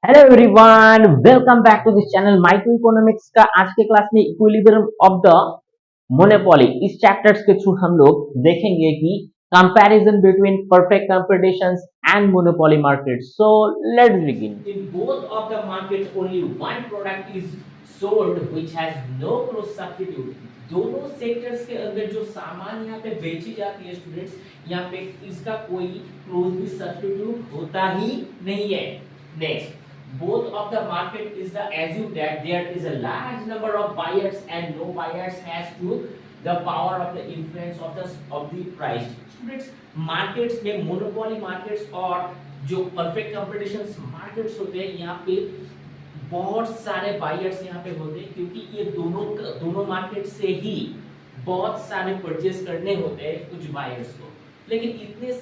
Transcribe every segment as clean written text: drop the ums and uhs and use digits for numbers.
Hello everyone, welcome back to this channel microeconomics का। आज के क्लास में इक्विलिब्रियम ऑफ द मोनोपोली इस चैप्टर्स के थ्रू हम लोग देखेंगे कि comparison between perfect competitions and monopoly market. So let's begin. In both of the market only one product is sold which has no close substitute. दोनों sectors के अंदर जो सामान यहाँ पे बेची जाती है स्टूडेंट्स, यहाँ पे इसका कोई क्लोजली सब्स्टिट्यूट होता ही नहीं है। Next, both of the market is the assume that there is a large number of buyers and no buyers has to the power of the influence of the price. Students, markets में monopoly markets और जो perfect competitions markets होते हैं, यहाँ पे बहुत सारे buyers यहाँ पे होते हैं क्योंकि ये दोनों मार्केट से ही बहुत सारे परचेस करने होते हैं कुछ बायर्स को। लेकिन इतने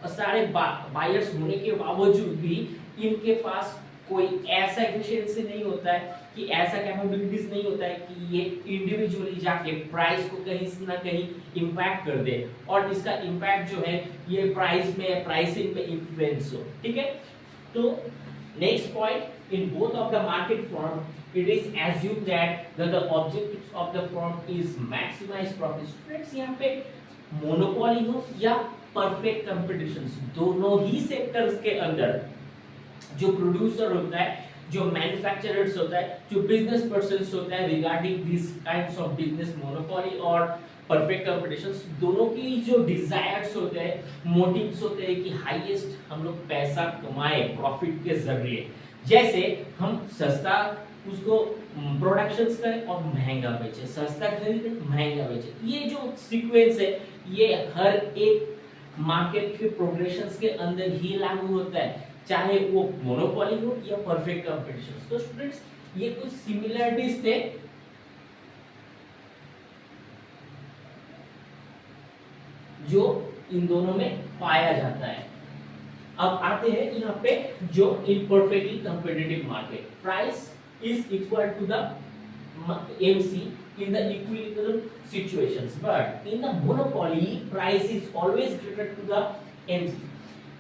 सारे बायर्स होने के बावजूद भी इनके पास कोई ऐसा एफिशिएंसी नहीं होता है कि ऐसा कैपेबिलिटीज नहीं होता है कि ये इंडिविजुअली जाके प्राइस को कहीं ना कहीं इंपैक्ट कर दे और इसका इंपैक्ट जो है ये प्राइसिंग पे इन्फ्लुएंस हो। ठीक है, तो next point, in both of the market firm it is assumed that the objectives of the firm is maximize profit. Friends, यहाँ पे मोनोपोली हो या परफेक्ट कंपटीशंस, दोनों ही सेक्टर्स के अंदर जो प्रोड्यूसर होता है, जो मैन्युफैक्चरर्स होता है, जो बिजनेस पर्संस होता है regarding this kinds of business monopoly और परफेक्ट कंपटीशंस, दोनों की जो डिजायर्स होते हैं, मोटिव्स होते हैं कि हाईएस्ट हम लोग पैसा कमाए प्रॉफिट के जरिए। जैसे हम सस्ता उसको प्रोडक्शंस करें और महंगा बेचे, सस्ता खरीदे महंगा बेचे। ये जो सीक्वेंस है ये हर एक मार्केट के प्रोग्रेशंस के अंदर ही लागू होता है, चाहे वो मोनोपोली हो या परफेक्ट कंपटीशन। तो स्टूडेंट्स, ये कुछ सिमिलरिटीज थे जो इन दोनों में पाया जाता है। अब आते हैं यहाँ पे जो imperfectly competitive market, price is equal to the MC in the equilibrium situations, but in the monopoly price is always greater to the MC,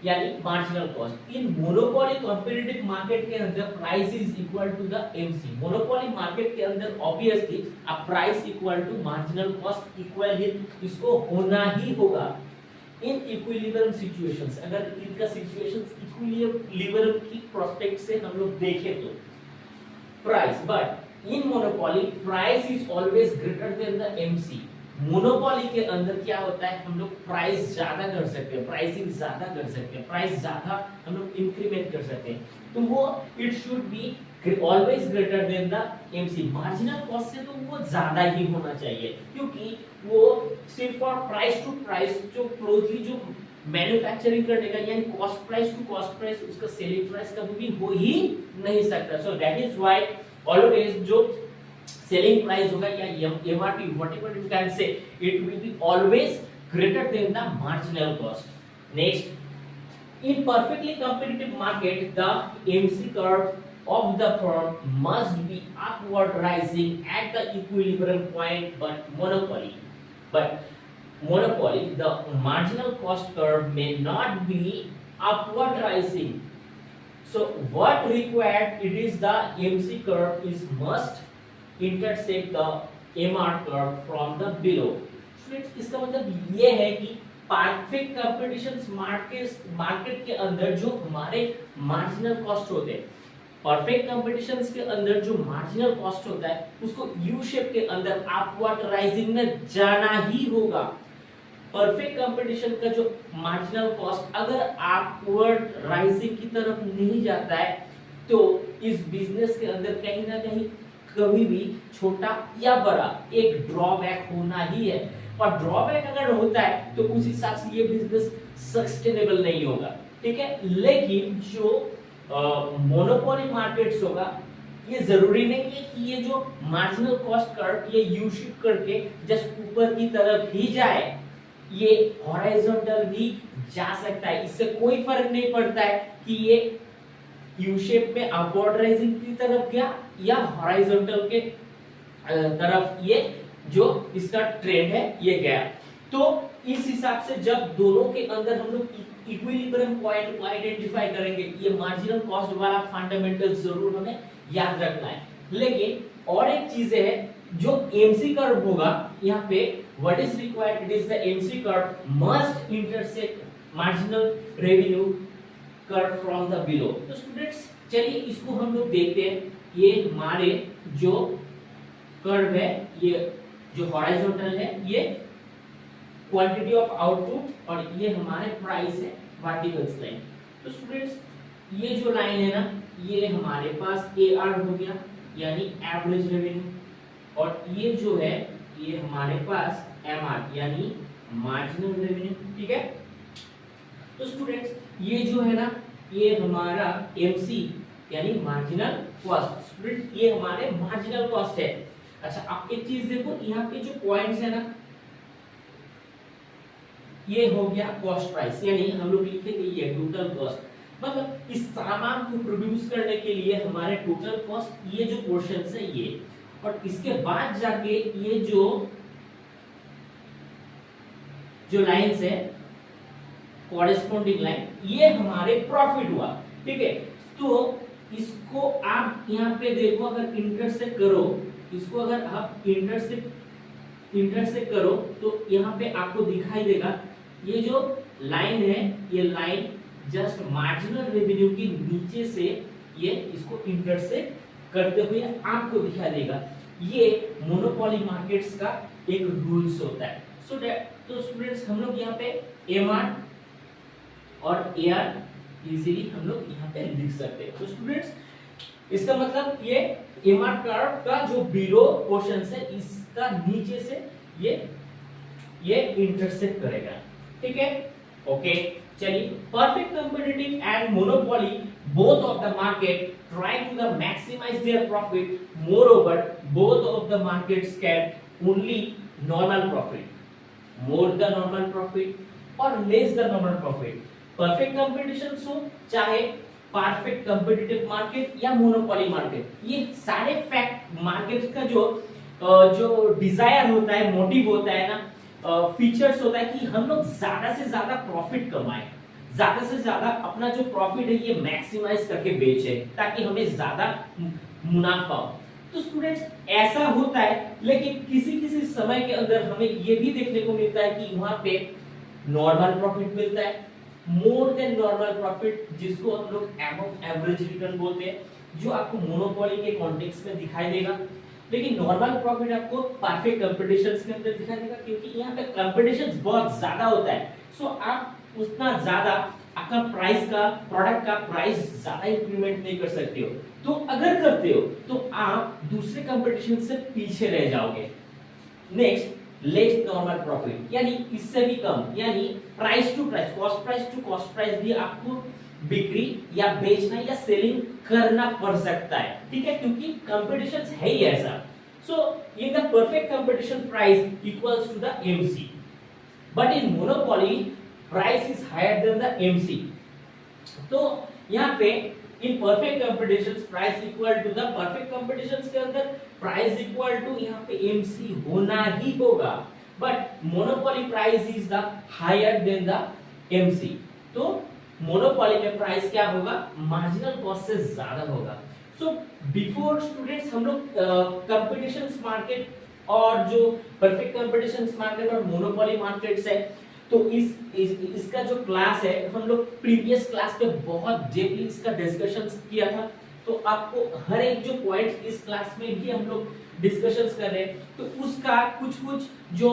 यानी marginal cost. In monopoly competitive market के अंदर price is equal to the MC। Monopoly market के अंदर obviously अब price equal to marginal cost equal ही इसको होना ही होगा। इन इक्विलिब्रियम सिचुएशंस, अगर इनका सिचुएशंस इक्विलिब्रियम की प्रोस्पेक्ट से हम लोग देखें तो price, but in monopoly price is always greater than the MC। Monopoly के अंदर क्या होता है, हम लोग प्राइस ज्यादा कर सकते हैं, प्राइसिंग ज्यादा कर सकते हैं, प्राइस ज्यादा हम लोग इंक्रीमेंट कर सकते हैं, तो वो it should be always greater than the MC। Marginal cost से तो वो ज्यादा ही होना चाहिए क्योंकि वो सिर्फ और प्राइस टू प्राइस जो क्लोजली जो मैन्युफैक्चरिंग करने का, यानी cost price to cost price, उसका सेलिंग प्राइस कभी भी हो ही नहीं सकता। So that is why always जो selling price होगा या MRP whatever you can say, it will be always greater than the marginal cost. Next, in perfectly competitive market the MC curve of the firm must be upward rising at the equilibrium point, but monopoly the marginal cost curve may not be upward rising. So what required, it is the MC curve is must intersect the MR curve from the below. Students, इसका मतलब ये है कि perfect competitions market के अंदर जो हमारे marginal cost होते हैं, परफेक्ट कंपटीशंस के अंदर जो मार्जिनल कॉस्ट होता है उसको यू शेप के अंदर अपवर्ड राइजिंग में जाना ही होगा। परफेक्ट कंपटीशन का जो मार्जिनल कॉस्ट अगर अपवर्ड राइजिंग की तरफ नहीं जाता है तो इस बिजनेस के अंदर कहीं ना कहीं कभी भी छोटा या बड़ा एक ड्रॉबैक होना ही है, और ड्रॉबैक अगर होता है तो उस हिसाब से ये बिजनेस सस्टेनेबल नहीं होगा। ठीक है, लेकिन जो मोनोपोली मार्केट्स होगा ये जरूरी नहीं है कि ये जो मार्जिनल कॉस्ट कर्व ये यू शेप करके जस्ट ऊपर की तरफ ही जाए, ये हॉरिजॉन्टल भी जा सकता है, इससे कोई फर्क नहीं पड़ता है कि ये यू शेप में अपवर्ड राइजिंग की तरफ गया या हॉरिजॉन्टल के तरफ ये जो इसका ट्रेंड है ये गया। तो इस हिसाब से जब दोनों के अंदर हम लोग इक्विलिब्रियम पॉइंट को आइडेंटिफाई करेंगे, ये मार्जिनल कॉस्ट वाला फंडामेंटल जरूर हमें याद रखना है। लेकिन और एक चीज है, जो एमसी कर्व होगा यहाँ पे, what is required, it is the MC curve must intersect marginal revenue curve from the below. तो स्टूडेंट्स चलिए इसको हम लोग देखते हैं। ये हमारे जो कर्व है, ये जो हॉरिजॉन्टल है, ये क्वांटिटी ऑफ आउटपुट, और ये हमारे प्राइस है वर्टिकल लाइन। तो स्टूडेंट्स ये जो लाइन है ना, ये हमारे पास AR हो गया, यानी एवरेज रेवेन्यू, और ये जो है ये हमारे पास MR यानी मार्जिनल रेवेन्यू। ठीक है, तो स्टूडेंट्स ये जो है ना, ये हमारा MC यानी मार्जिनल कॉस्ट। स्टूडेंट ये हमारे मार्जिनल कॉस्ट है। अच्छा, आप एक चीज देखो, यहाँ पे जो पॉइंट्स है ना, ये हो गया कॉस्ट प्राइस, यानी हम लोग लिखेंगे ये टोटल कॉस्ट, मतलब इस सामान को प्रोड्यूस करने के लिए हमारे टोटल कॉस्ट, ये जो पोर्शन है ये, और इसके बाद जाके ये जो लाइंस है कॉरेस्पॉन्डिंग लाइन, ये हमारे प्रॉफिट हुआ। ठीक है, तो इसको आप यहाँ पे देखो, अगर इंटरसेक्ट करो, इसको अगर आप इंटरसेक्ट करो तो यहाँ पे आपको दिखाई देगा, ये जो लाइन है, ये लाइन जस्ट मार्जिनल रेवेन्यू के नीचे से ये इसको इंटरसेक्ट करते हुए आपको दिखाई देगा। ये मोनोपोली मार्केट्स का एक रूल्स होता है। तो स्टूडेंट्स हम लोग यहाँ पे MR और AR इजीली हम लोग यहाँ पे लिख सकते हैं। तो स्टूडेंट्स इसका मतलब ये MR कर्व का जो बिलो पोर्शन है, इसका नीचे से ये इंटरसेक्ट करेगा। ठीक है, ओके, चलिए। Perfect competitive and monopoly both of the market try to the maximize their profit. Moreover, both of the markets can only normal profit, more the normal profit or less the normal profit. Perfect competition हो चाहे perfect competitive market या monopoly market, ये सारे fact market का जो Dzire होता है, motive होता है ना, फीचर्स होता है कि हम लोग ज्यादा से ज्यादा प्रॉफिट कमाएं, ज्यादा से ज्यादा अपना जो प्रॉफिट है ये मैक्सिमाइज करके बेचे, ताकि हमें ज्यादा मुनाफा हो। तो स्टूडेंट्स ऐसा होता है, लेकिन किसी किसी समय के अंदर हमें ये भी देखने को मिलता है कि वहां पे नॉर्मल प्रॉफिट मिलता है, मोर देन नॉर्मल प्रॉफिट, जिसको हम लोग अबव एवरेज रिटर्न बोलते हैं, जो आपको मोनोपोली के कॉन्टेक्स्ट में दिखाई देगा। लेकिन नॉर्मल प्रॉफिट आपको परफेक्ट कंपटीशंस के अंदर दिखाई देगा, क्योंकि यहाँ पे कंपटीशंस बहुत ज्यादा होता है। सो आप उतना ज्यादा आपका प्राइस का, प्रोडक्ट का प्राइस ज्यादा इंक्रीमेंट नहीं कर सकते हो। तो अगर करते हो तो आप दूसरे कंपटीशन से पीछे रह जाओगे। नेक्स्ट, लेस नॉर्मल प्रॉफिट, यानी इससे भी कम, यानी price to price, cost price to cost price भी आपको बिक्री या बेचना या सेलिंग करना पड़ सकता है। ठीक है, क्योंकि कंपटीशन है ही ऐसा। So in the perfect competition price equals to the MC, but in monopoly price is higher than the MC। तो यहाँ पे in perfect competitions price equal to the perfect competitions के अंदर प्राइस इक्वल टू यहाँ पे MC होना ही होगा, but monopoly price is the higher than the MC। तो मोनोपोली में प्राइस क्या होगा, मार्जिनल कॉस्ट से ज्यादा होगा। सो बिफोर स्टूडेंट्स हम लोग कंपटीशंस मार्केट और जो परफेक्ट कंपटीशंस मार्केट और मोनोपोली मार्केट्स है, तो इसका जो क्लास है, हम लोग प्रीवियस क्लास पे बहुत डीपली इसका डिस्कशन किया था। तो आपको हर एक जो पॉइंट इस क्लास में भी हम लोग डिस्कशंस कर रहे हैं, तो उसका कुछ जो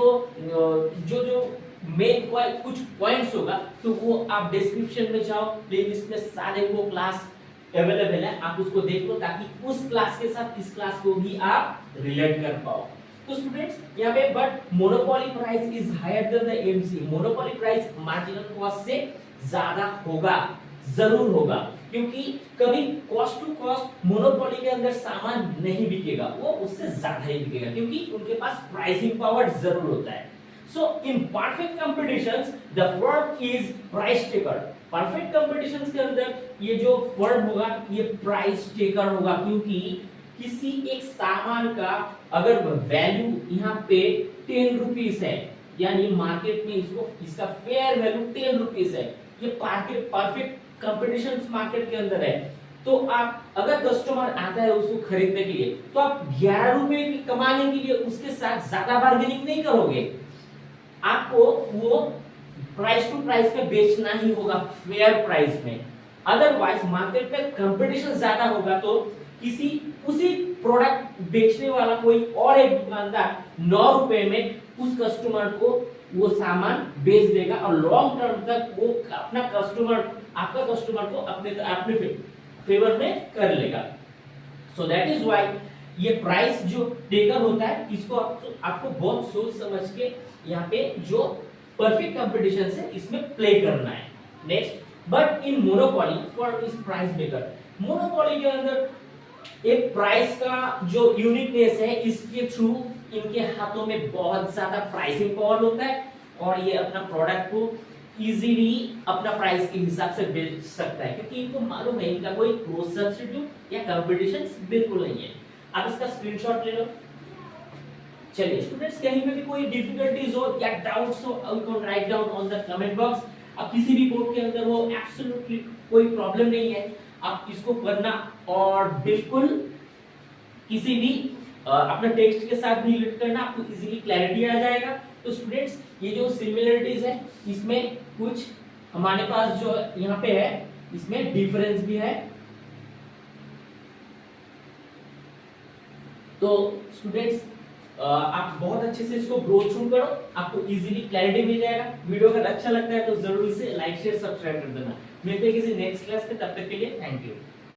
मेन कुछ पॉइंट्स होगा, तो वो आप डिस्क्रिप्शन में जाओ, प्लेलिस्ट में सारे वो क्लास अवेलेबल है, आप उसको देख लो, ताकि उस क्लास के साथ इस क्लास को भी आप रिलेट कर पाओ। तो स्टूडेंट्स यहाँ पे, but monopoly price is higher than the MC, monopoly price marginal cost से ज्यादा होगा, जरूर होगा, क्योंकि कभी कॉस्ट टू कॉस्ट मोनोपोली के अंदर सामान नहीं बिकेगा, वो उससे ज्यादा ही बिकेगा, क्योंकि उनके पास प्राइसिंग पावर जरूर होता है। So in perfect competitions the firm is price taker, perfect competitions के अंदर ये जो फर्म होगा ये प्राइस टेकर होगा, क्योंकि किसी एक सामान का अगर वैल्यू यहाँ पे 10 रुपीस है, यानी मार्केट में इसको इसका फेयर वैल्यू 10 रुपीज है। ये परफेक्ट कंपटीशन मार्केट के अंदर है। तो आप अगर कस्टमर आता है उसको खरीदने के लिए, तो आप 11 रुपए कमाने के लिए उसके साथ ज्यादा बार्गेनिंग नहीं करोगे, आपको वो प्राइस टू प्राइस में बेचना ही होगा, फेयर प्राइस में। अदरवाइज मार्केट में कंपटीशन ज्यादा होगा तो किसी उसी प्रोडक्ट बेचने वाला कोई और एक दुकानदार 9 रुपए में उस कस्टमर को वो सामान बेच देगा और लॉन्ग टर्म तक वो अपना कस्टमर आपका कस्टमर को अपने फेवर में कर लेगा। सो दैट इज व्हाई ये प्राइस जो टेकर होता है इसको आपको बहुत सोच समझ के यहाँ पे जो परफेक्ट कंपटीशन है इसमें प्ले करना है। Next, but in monopoly for इस प्राइस मेकर, मोनोपोली के अंदर एक प्राइस का जो यूनिकनेस है इसके थ्रू इनके हाथों में बहुत ज्यादा प्राइसिंग पावर होता है और ये अपना प्रोडक्ट को इजीली अपना प्राइस के हिसाब से बेच सकता है, क्योंकि इनको मालूम है इनका कोई क्लोज सब्स्टिट्यूट या कंपटीशन बिल्कुल नहीं है। आप इसका स्क्रीनशॉट ले लो। चलिए स्टूडेंट्स, कहीं पे भी कोई डिफिकल्टीज हो या डाउट्स हो, you can write down on the comment box. अब किसी भी बोर्ड के अंदर हो, एब्सोल्युटली कोई प्रॉब्लम नहीं है, आप इसको करना और बिल्कुल किसी भी अपने टेक्स्ट के साथ भी रिलेट करना, आपको इजीली क्लैरिटी आ जाएगा। तो स्टूडेंट्स, ये जो सिमिलरिटीज है इसमें कुछ हमारे पास जो यहाँ पे है इसमें डिफरेंस भी है। तो स्टूडेंट्स, आप बहुत अच्छे से इसको गो थ्रू करो, आपको इजीली क्लैरिटी मिल जाएगा। वीडियो अगर अच्छा लगता है तो जरूर इसे लाइक शेयर सब्सक्राइब कर देना। मिलते हैं किसी नेक्स्ट क्लास में, तब तक के लिए थैंक यू।